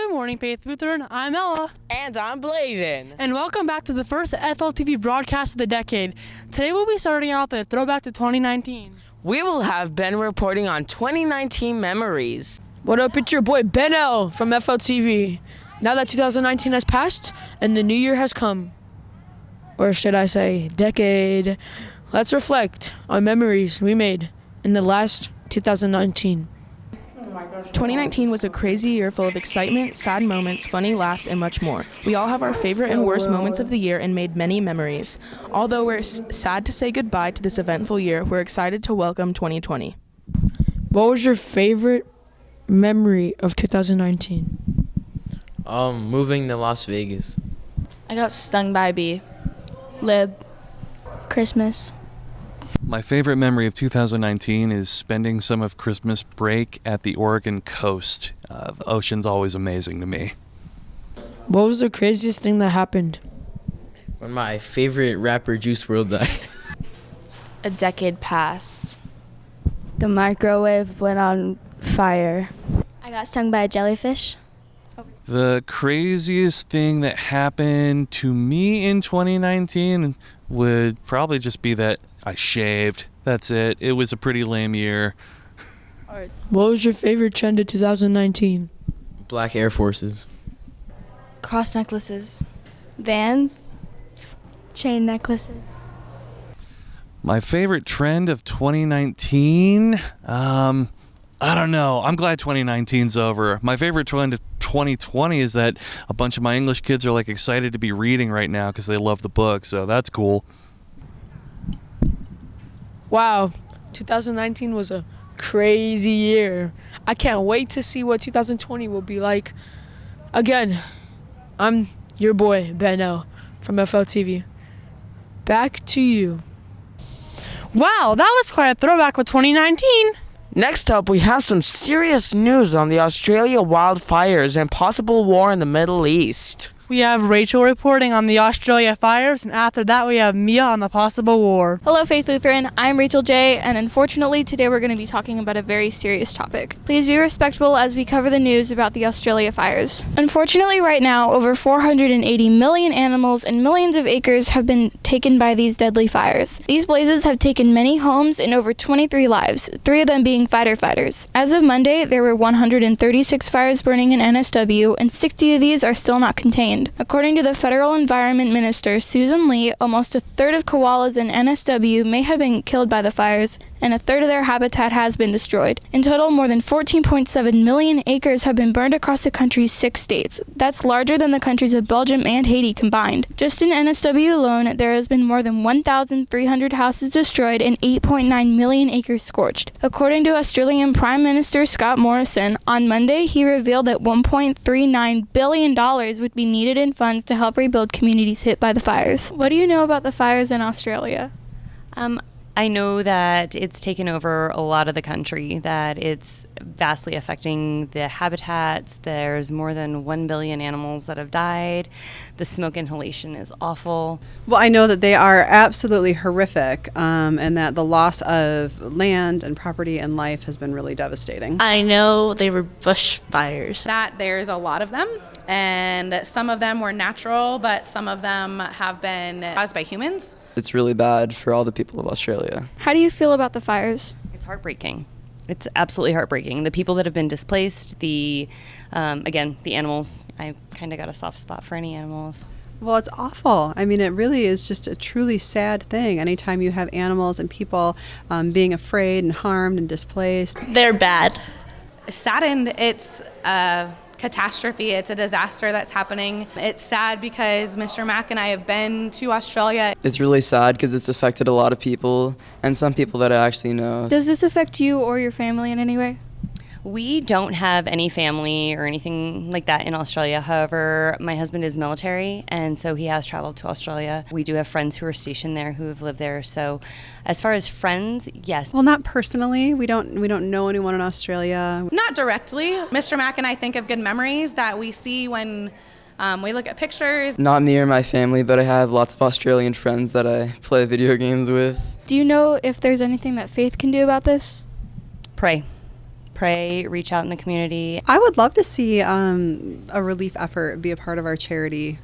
Good morning, Faith Lutheran. I'm Ella. And I'm Bladen. And welcome back to the first FLTV broadcast of the decade. Today we'll be starting off with a throwback to 2019. We will have Ben reporting on 2019 memories. What up, it's your boy Ben L from FLTV. Now that 2019 has passed and the new year has come, or should I say decade, let's reflect on memories we made in the last 2019. 2019 was a crazy year full of excitement, sad moments, funny laughs, and much more. We all have our favorite and worst moments of the year and made many memories. Although we're sad to say goodbye to this eventful year, we're excited to welcome 2020. What was your favorite memory of 2019? Moving to Las Vegas. I got stung by a bee. Lib. Christmas. My favorite memory of 2019 is spending some of Christmas break at the Oregon coast. The ocean's always amazing to me. What was the craziest thing that happened? When my favorite rapper Juice WRLD died. A decade passed. The microwave went on fire. I got stung by a jellyfish. The craziest thing that happened to me in 2019 would probably just be that I shaved. That's it. It was a pretty lame year. What was your favorite trend of 2019? Black Air Forces. Cross necklaces. Vans. Chain necklaces. My favorite trend of 2019? I don't know. I'm glad 2019's over. My favorite trend of 2020 is that a bunch of my English kids are like excited to be reading right now because they love the book, so that's cool. Wow, 2019 was a crazy year. I can't wait to see what 2020 will be like. Again, I'm your boy, Ben L from FLTV. Back to you. Wow, that was quite a throwback with 2019. Next up, we have some serious news on the Australia wildfires and possible war in the Middle East. We have Rachel reporting on the Australia fires, and after that we have Mia on the possible war. Hello, Faith Lutheran. I'm Rachel J, and unfortunately, today we're going to be talking about a very serious topic. Please be respectful as we cover the news about the Australia fires. Unfortunately, right now, over 480 million animals and millions of acres have been taken by these deadly fires. These blazes have taken many homes and over 23 lives, 3 of them being fighter fighters. As of Monday, there were 136 fires burning in NSW, and 60 of these are still not contained. According to the Federal Environment Minister, Susan Lee, almost a third of koalas in NSW may have been killed by the fires, and a third of their habitat has been destroyed. In total, more than 14.7 million acres have been burned across the country's 6 states. That's larger than the countries of Belgium and Haiti combined. Just in NSW alone, there has been more than 1,300 houses destroyed and 8.9 million acres scorched. According to Australian Prime Minister Scott Morrison, on Monday he revealed that $1.39 billion would be needed in funds to help rebuild communities hit by the fires. What do you know about the fires in Australia? I know that it's taken over a lot of the country, that it's vastly affecting the habitats. There's more than 1 billion animals that have died. The smoke inhalation is awful. Well, I know that they are absolutely horrific, and that the loss of land and property and life has been really devastating. I know they were bushfires. That there's a lot of them, and some of them were natural, but some of them have been caused by humans. It's really bad for all the people of Australia. How do you feel about the fires? It's heartbreaking. It's absolutely heartbreaking. The people that have been displaced, again, the animals. I kind of got a soft spot for any animals. Well, it's awful. I mean, it really is just a truly sad thing. Anytime you have animals and people being afraid and harmed and displaced. They're bad. Saddened. It's catastrophe. It's a disaster that's happening. It's sad because Mr. Mack and I have been to Australia. It's really sad because it's affected a lot of people and some people that I actually know. Does this affect you or your family in any way? We don't have any family or anything like that in Australia. However, my husband is military, and so he has traveled to Australia. We do have friends who are stationed there who have lived there. So as far as friends, yes. Well, not personally. We don't know anyone in Australia. Not directly. Mr. Mack and I think of good memories that we see when we look at pictures. Not me or my family, but I have lots of Australian friends that I play video games with. Do you know if there's anything that Faith can do about this? Pray. pray, reach out in the community. I would love to see a relief effort be a part of our charity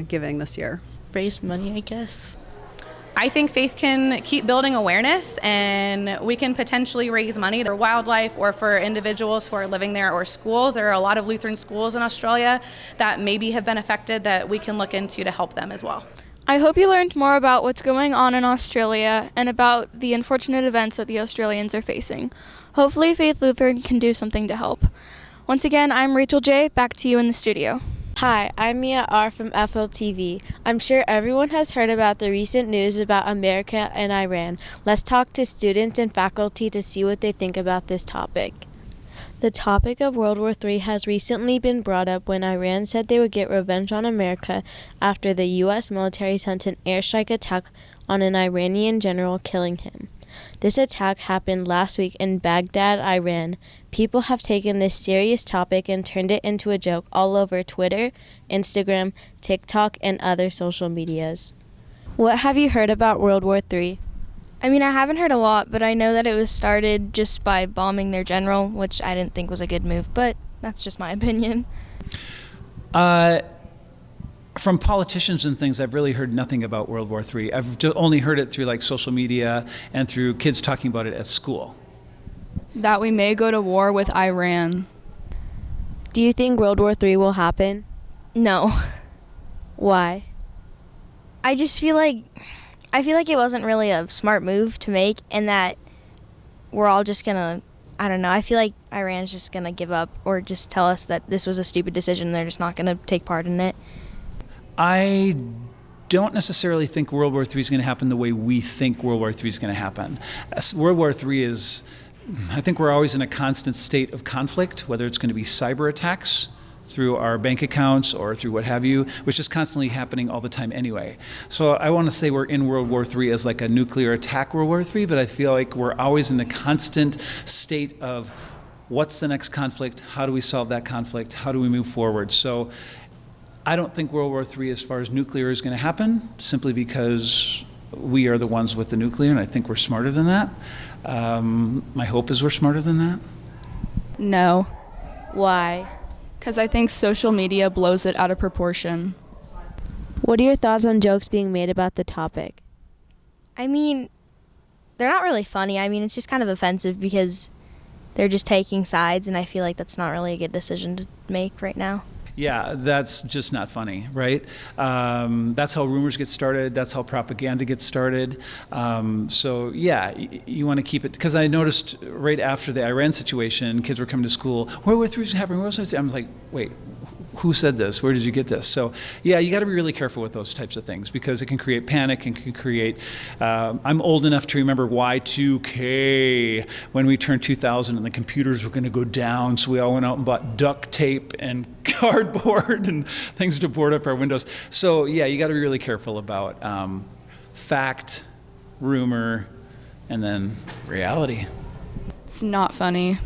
giving this year. Raise money, I guess. I think faith can keep building awareness, and we can potentially raise money for wildlife or for individuals who are living there, or schools. There are a lot of Lutheran schools in Australia that maybe have been affected that we can look into to help them as well. I hope you learned more about what's going on in Australia and about the unfortunate events that the Australians are facing. Hopefully Faith Lutheran can do something to help. Once again, I'm Rachel J. Back to you in the studio. Hi, I'm Mia R. from FLTV. I'm sure everyone has heard about the recent news about America and Iran. Let's talk to students and faculty to see what they think about this topic. The topic of World War III has recently been brought up when Iran said they would get revenge on America after the U.S. military sent an airstrike attack on an Iranian general, killing him. This attack happened last week in Baghdad, Iran. People have taken this serious topic and turned it into a joke all over Twitter, Instagram, TikTok, and other social medias. What have you heard about World War III? I mean, I haven't heard a lot, but I know that it was started just by bombing their general, which I didn't think was a good move, but that's just my opinion. From politicians and things, I've really heard nothing about World War III. I've only heard it through like social media and through kids talking about it at school. That we may go to war with Iran. Do you think World War III will happen? No. Why? I feel like it wasn't really a smart move to make, and that we're all just gonna, I don't know, I feel like Iran's just gonna give up or just tell us that this was a stupid decision and they're just not gonna take part in it. I don't necessarily think World War III is going to happen the way we think World War III is going to happen. World War III is, I think we're always in a constant state of conflict, whether it's going to be cyber attacks through our bank accounts or through what have you, which is constantly happening all the time anyway. So I want to say we're in World War III as like a nuclear attack World War III, but I feel like we're always in a constant state of what's the next conflict, how do we solve that conflict, how do we move forward. So I don't think World War III as far as nuclear is going to happen, simply because we are the ones with the nuclear, and I think we're smarter than that. My hope is we're smarter than that. No. Why? Because I think social media blows it out of proportion. What are your thoughts on jokes being made about the topic? I mean, they're not really funny. I mean, it's just kind of offensive because they're just taking sides, and I feel like that's not really a good decision to make right now. Yeah, that's just not funny, right? That's how rumors get started. That's how propaganda gets started. So yeah, you want to keep it, because I noticed right after the Iran situation, kids were coming to school, World War III is happening, World War III. I'm like, wait, who said this? Where did you get this? So yeah, you got to be really careful with those types of things, because it can create panic and can create, I'm old enough to remember Y2K, when we turned 2000 and the computers were going to go down, so we all went out and bought duct tape and cardboard and things to board up our windows. So yeah, you got to be really careful about fact, rumor, and then reality. It's not funny.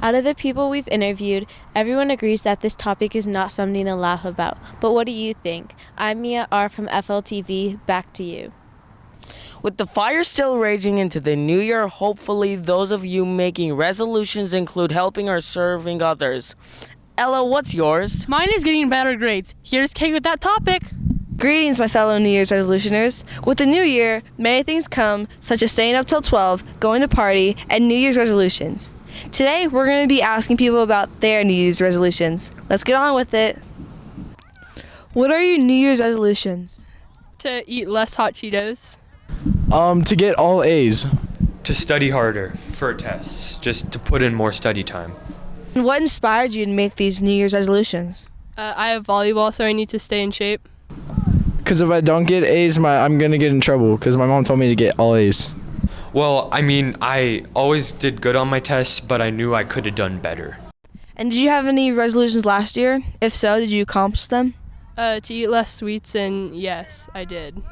Out of the people we've interviewed, everyone agrees that this topic is not something to laugh about. But what do you think? I'm Mia R. from FLTV. Back to you. With the fire still raging into the new year, hopefully those of you making resolutions include helping or serving others. Ella, what's yours? Mine is getting better grades. Here's Kate with that topic. Greetings, my fellow New Year's resolutioners. With the new year, many things come, such as staying up till 12, going to party, and New Year's resolutions. Today, we're going to be asking people about their New Year's resolutions. Let's get on with it. What are your New Year's resolutions? To eat less hot Cheetos. To get all A's. To study harder for tests, just to put in more study time. And what inspired you to make these New Year's resolutions? I have volleyball, so I need to stay in shape. Because if I don't get A's, I'm going to get in trouble, because my mom told me to get all A's. Well, I mean, I always did good on my tests, but I knew I could have done better. And did you have any resolutions last year? If so, did you accomplish them? To eat less sweets, and yes, I did.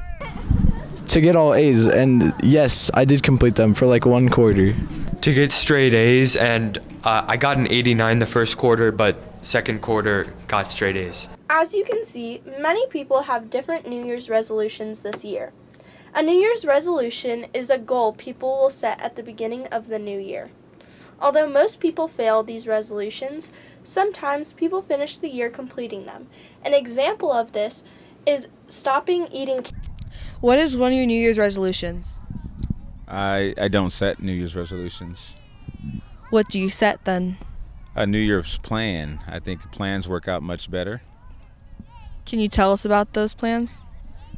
To get all A's, and yes, I did complete them for like one quarter. To get straight A's, and I got an 89 the first quarter, but second quarter got straight A's. As you can see, many people have different New Year's resolutions this year. A New Year's resolution is a goal people will set at the beginning of the new year. Although most people fail these resolutions, sometimes people finish the year completing them. An example of this is stopping eating. What is one of your New Year's resolutions? I don't set New Year's resolutions. What do you set then? A New Year's plan. I think plans work out much better. Can you tell us about those plans?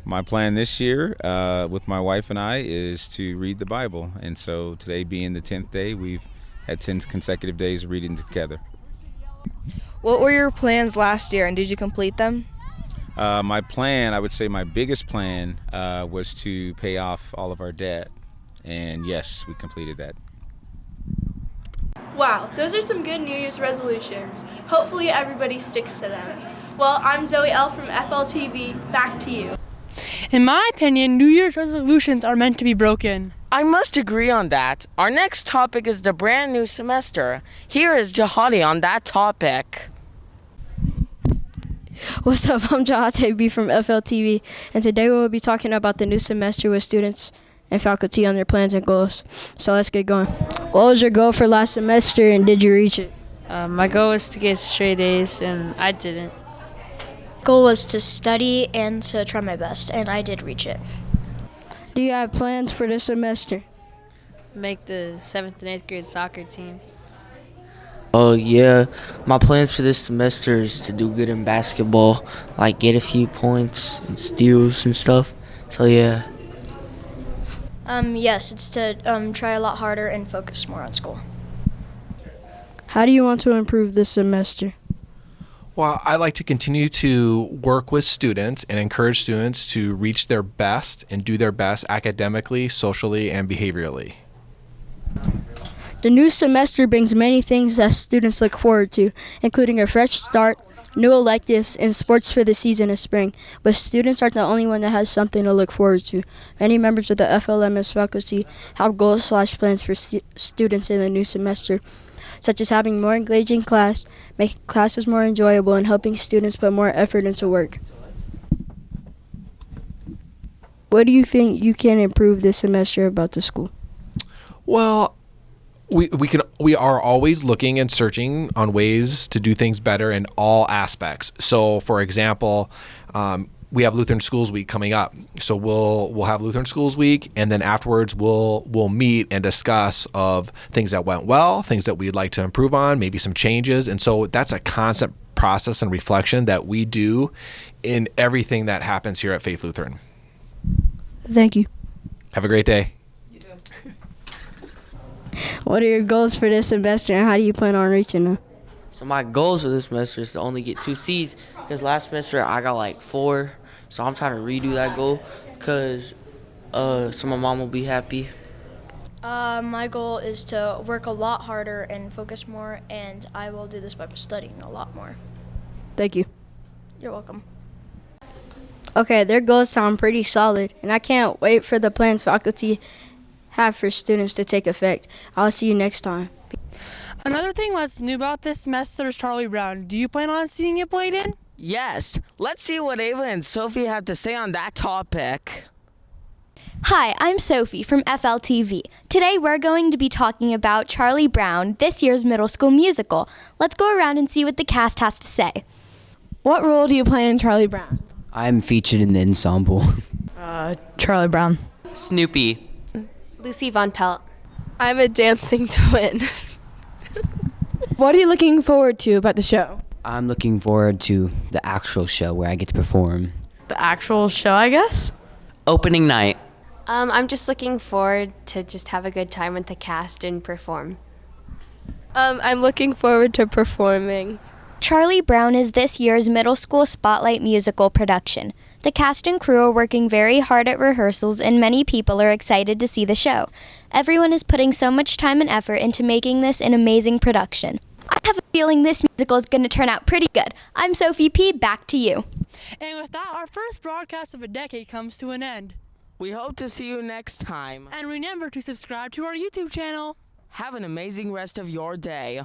My plan this year with my wife and I is to read the Bible. And so today being the 10th day, we've had 10 consecutive days reading together. What were your plans last year and did you complete them? My plan, I would say my biggest plan was to pay off all of our debt. And yes, we completed that. Wow, those are some good New Year's resolutions. Hopefully everybody sticks to them. Well, I'm Zoe L from FLTV. Back to you. In my opinion, New Year's resolutions are meant to be broken. I must agree on that. Our next topic is the brand new semester. Here is Jahadi on that topic. What's up? I'm Jahate B from FLTV, and today we'll be talking about the new semester with students and faculty on their plans and goals. So let's get going. What was your goal for last semester and did you reach it? My goal was to get straight A's, and I didn't. Goal was to study and to try my best, and I did reach it. Do you have plans for this semester? Make the 7th and 8th grade soccer team. Oh yeah, my plans for this semester is to do good in basketball, like get a few points and steals and stuff. So yeah. Yes, it's to try a lot harder and focus more on school. How do you want to improve this semester? Well, I like to continue to work with students and encourage students to reach their best and do their best academically, socially, and behaviorally. The new semester brings many things that students look forward to, including a fresh start, new electives, and sports for the season of spring. But students aren't the only one that has something to look forward to. Many members of the FLMS faculty have goals/plans for students in the new semester, such as having more engaging class, making classes more enjoyable, and helping students put more effort into work. What do you think you can improve this semester about the school? Well, we are always looking and searching on ways to do things better in all aspects. So, for example, we have Lutheran Schools Week coming up. So we'll have Lutheran Schools Week, and then afterwards we'll meet and discuss of things that went well, things that we'd like to improve on, maybe some changes. And so that's a constant process and reflection that we do in everything that happens here at Faith Lutheran. Thank you. Have a great day. What are your goals for this semester and how do you plan on reaching them? So my goals for this semester is to only get 2 C's because last semester I got like 4. So I'm trying to redo that goal because so my mom will be happy. My goal is to work a lot harder and focus more, and I will do this by studying a lot more. Thank you. You're welcome. Okay, their goals sound pretty solid, and I can't wait for the plans faculty have for students to take effect. I'll see you next time. Another thing that's new about this semester is Charlie Brown. Do you plan on seeing it played in? Yes. Let's see what Ava and Sophie have to say on that topic. Hi, I'm Sophie from FLTV. Today we're going to be talking about Charlie Brown, this year's middle school musical. Let's go around and see what the cast has to say. What role do you play in Charlie Brown? I'm featured in the ensemble. Charlie Brown. Snoopy. Lucy Von Pelt. I'm a dancing twin. What are you looking forward to about the show? I'm looking forward to the actual show where I get to perform. The actual show, I guess? Opening night. I'm just looking forward to just have a good time with the cast and perform. I'm looking forward to performing. Charlie Brown is this year's middle school spotlight musical production. The cast and crew are working very hard at rehearsals, and many people are excited to see the show. Everyone is putting so much time and effort into making this an amazing production. I have a feeling this musical is going to turn out pretty good. I'm Sophie P. Back to you. And with that, our first broadcast of a decade comes to an end. We hope to see you next time. And remember to subscribe to our YouTube channel. Have an amazing rest of your day.